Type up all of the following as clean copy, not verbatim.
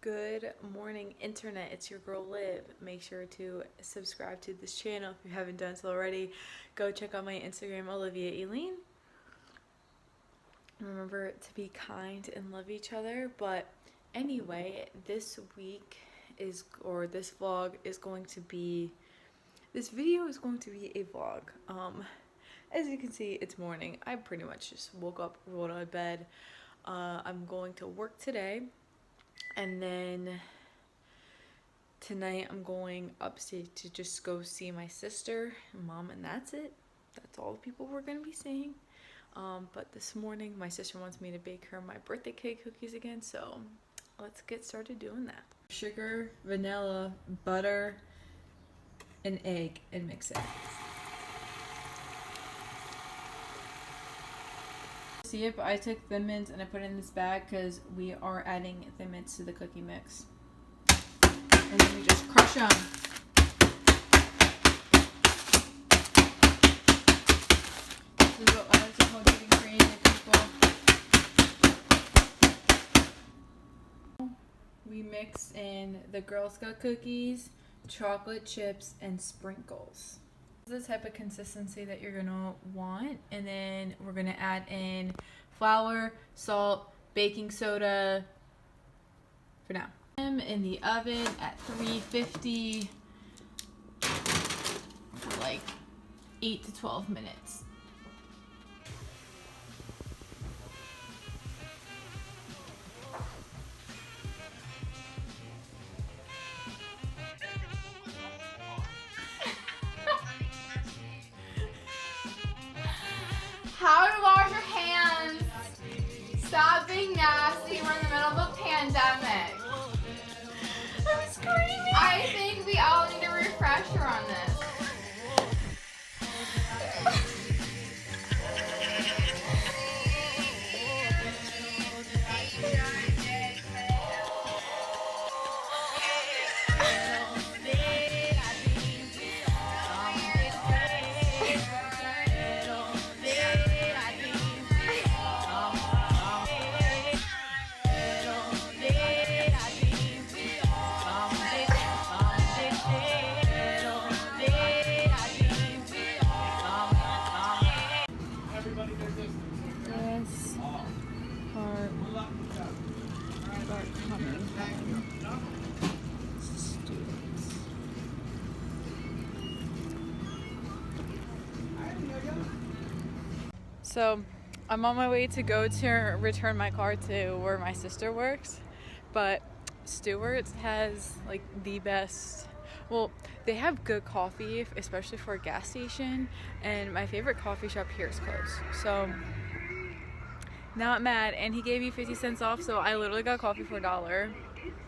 Good morning, internet. It's your girl Liv. Make sure to subscribe to this channel if you haven't done so already. Go check out my Instagram, Olivia Eileen. Remember to be kind and love each other. But anyway, this video is going to be a vlog. As you can see, it's morning. I pretty much just woke up, rolled out of bed. I'm going to work today. And then tonight I'm going upstate to just go see my sister and mom, and that's it. That's all the people we're going to be seeing. But this morning my sister wants me to bake her my birthday cake cookies again, so let's get started doing that. Sugar, vanilla, butter, and egg, and mix it. See it, but I took Thin Mints and I put it in this bag because we are adding Thin Mints to the cookie mix. And then we just crush them. This is what I like to call getting creative, people. We mix in the Girl Scout cookies, chocolate chips, and sprinkles. This is the type of consistency that you're gonna want, and then we're gonna add in flour, salt, baking soda for now. In the oven at 350 for like 8 to 12 minutes. How to wash your hands. Stop being nasty. We're in the middle of a pandemic. I'm screaming. I think we all need a refresher on this. So I'm on my way to go to return my car to where my sister works, but Stewart's has like the best, well, they have good coffee, especially for a gas station, and my favorite coffee shop here is closed. So not mad, and he gave me 50 cents off, so I literally got coffee for $1.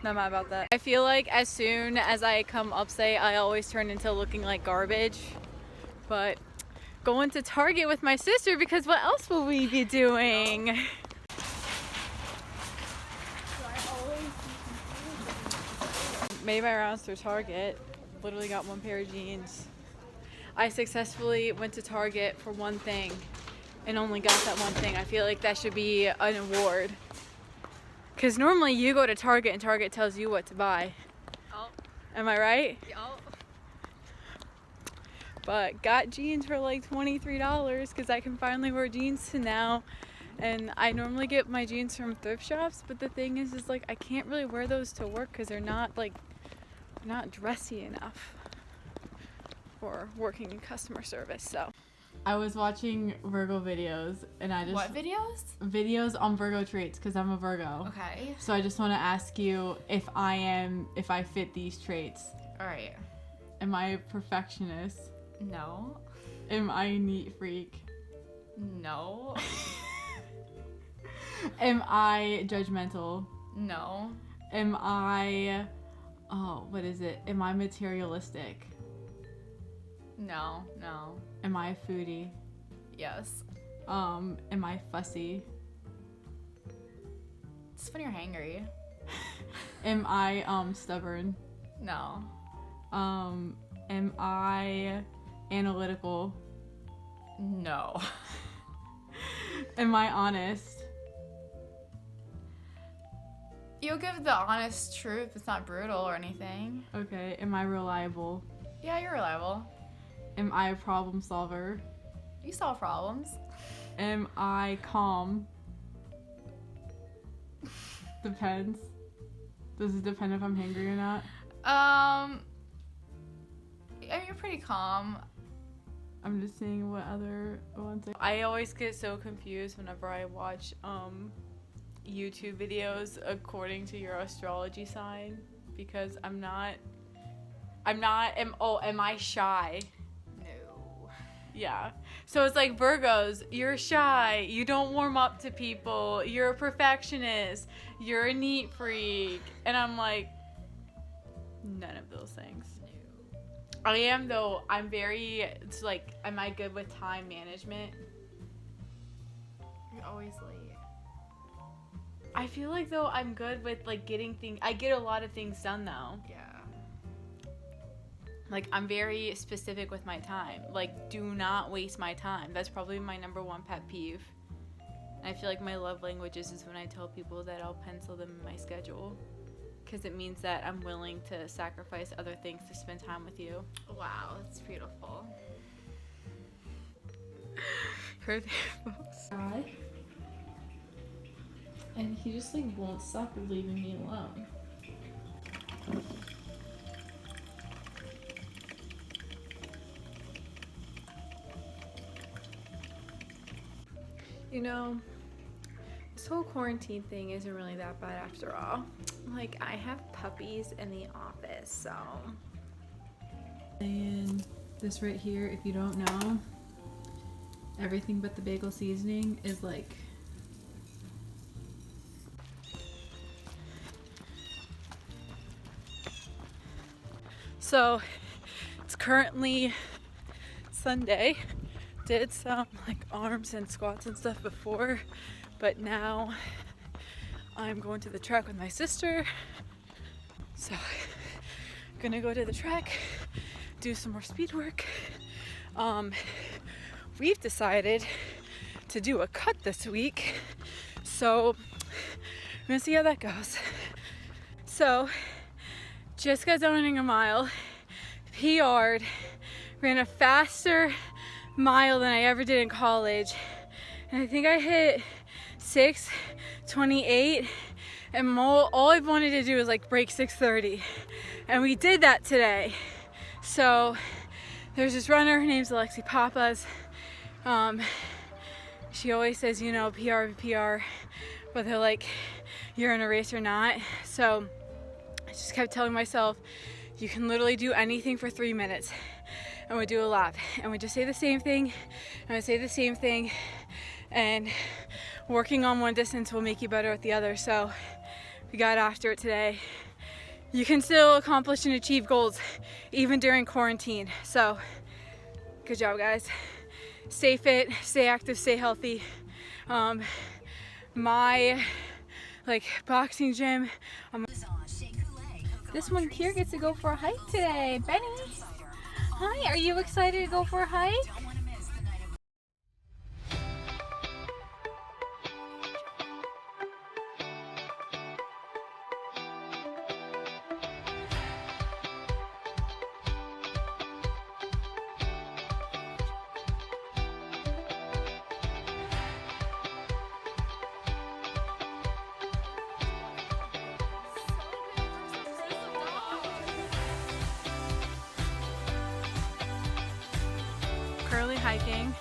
Not mad about that. I feel like as soon as I come upstate, I always turn into looking like garbage, but going to Target with my sister, because what else will we be doing? Made my rounds through Target. Literally got one pair of jeans. I successfully went to Target for one thing and only got that one thing. I feel like that should be an award. Because normally you go to Target and Target tells you what to buy. Oh. Am I right? Oh. But got jeans for like $23 because I can finally wear jeans now. And I normally get my jeans from thrift shops, but the thing is like I can't really wear those to work because they're not dressy enough for working in customer service. So I was watching Virgo videos, and I just... What videos? Videos on Virgo traits, because I'm a Virgo. Okay. So I just want to ask you if I fit these traits. Alright. Am I a perfectionist? No. Am I a neat freak? No. Am I judgmental? No. Am I... Am I materialistic? No. Am I a foodie? Yes. Am I fussy? It's when you're hangry. Am I stubborn? No. Am I analytical? No. Am I honest? You'll give the honest truth. It's not brutal or anything. Okay, am I reliable? Yeah, you're reliable. Am I a problem solver? You solve problems. Am I calm? Depends. Does it depend if I'm hangry or not? I mean, you're pretty calm. I'm just seeing what other ones. I always get so confused whenever I watch YouTube videos according to your astrology sign, because am I shy? No. Yeah. So it's like Virgos, you're shy, you don't warm up to people, you're a perfectionist, you're a neat freak. And I'm like, none of those things. I am though. I'm very, it's like, am I good with time management? You're always late. I feel like though I'm good with like getting things, I get a lot of things done though. Yeah. Like I'm very specific with my time. Like do not waste my time. That's probably my number one pet peeve. And I feel like my love languages is when I tell people that I'll pencil them in my schedule. Because it means that I'm willing to sacrifice other things to spend time with you. Wow, that's beautiful. Heard there, folks. And he just like won't stop leaving me alone. You know, this whole quarantine thing isn't really that bad after all. Like, I have puppies in the office, so. And this right here, if you don't know, everything but the bagel seasoning is like. So, it's currently Sunday. Did some like arms and squats and stuff before, but now I'm going to the track with my sister. So I'm gonna go to the track, do some more speed work. We've decided to do a cut this week, so we're gonna see how that goes. So just got done running a mile, PR'd, ran a faster mile than I ever did in college, and I think I hit 6:28, and all I wanted to do was like break 6:30, and we did that today. So there's this runner, her name's Alexi Papas. She always says, you know, PR, whether like you're in a race or not. So I just kept telling myself, you can literally do anything for 3 minutes. And we do a lap, and we just say the same thing, and I say the same thing, and working on one distance will make you better at the other. So we got after it today. You can still accomplish and achieve goals even during quarantine. So good job, guys. Stay fit, stay active, stay healthy. My like boxing gym, this one here gets to go for a hike today. Benny, hi, are you excited to go for a hike? Currently hiking.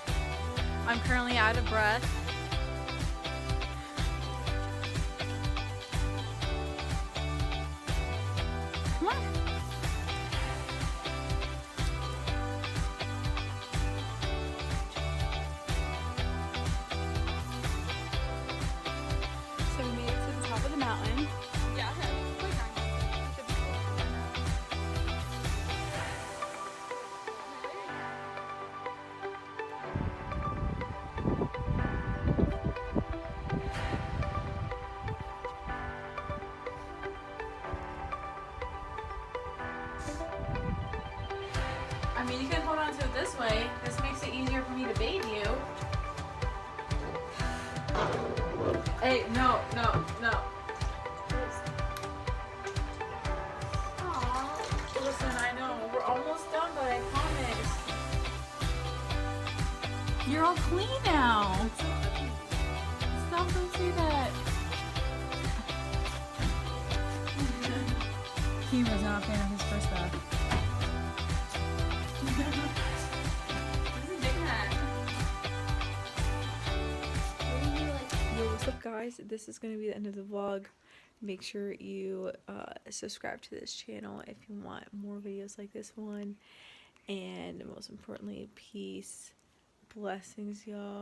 I'm currently out of breath. Come on. So we made it to the top of the mountain. Yeah, okay. I mean, you can hold on to it this way. This makes it easier for me to bathe you. Hey, no. You're all clean now. Stop, don't say that. He was not a fan of his first bath. Yo, what's up guys? This is going to be the end of the vlog. Make sure you subscribe to this channel if you want more videos like this one. And most importantly, peace. Blessings, y'all.